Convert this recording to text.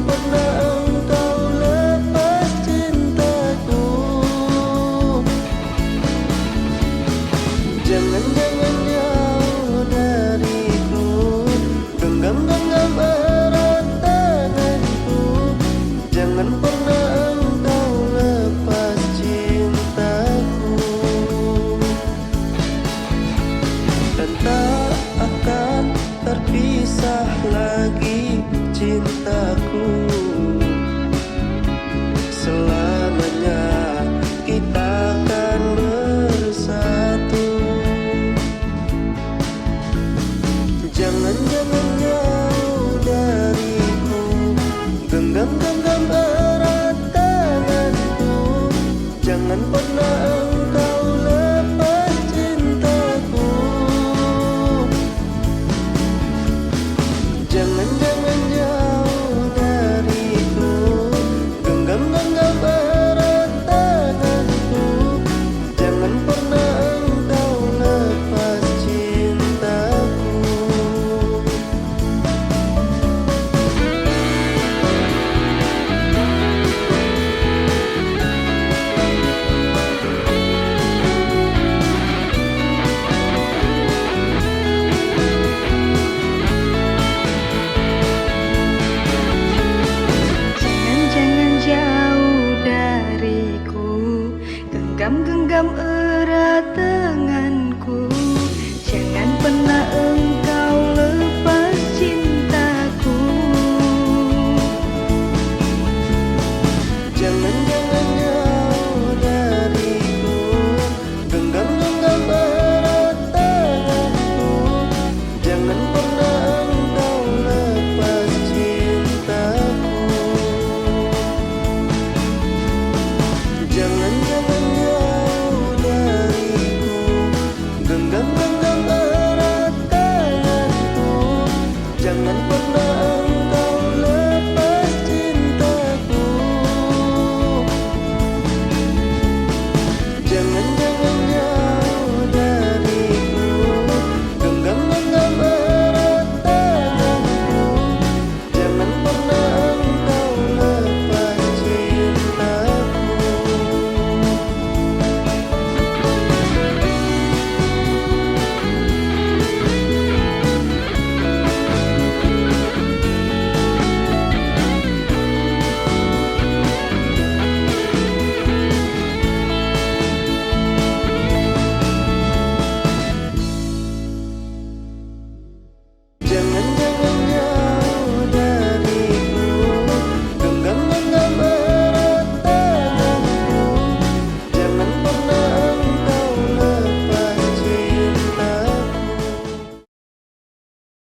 pernah engkau lepas cintaku. Jangan jauh dariku, genggam erat tanganku. Jangan pernah engkau lepas cintaku. Dan tak akan terpisah lagi cintaku. Selamanya kita akan bersatu. Jangan jauh dariku, genggam erat tanganku. Jangan pernah engkau lepas cintaku. Jangan jauh dariku, genggam erat tanganku. Jangan pernah engkau lepas cintaku. Jangan jauh dariku, genggam erat tanganku. Jangan pernah engkau lepas cintaku. Jangan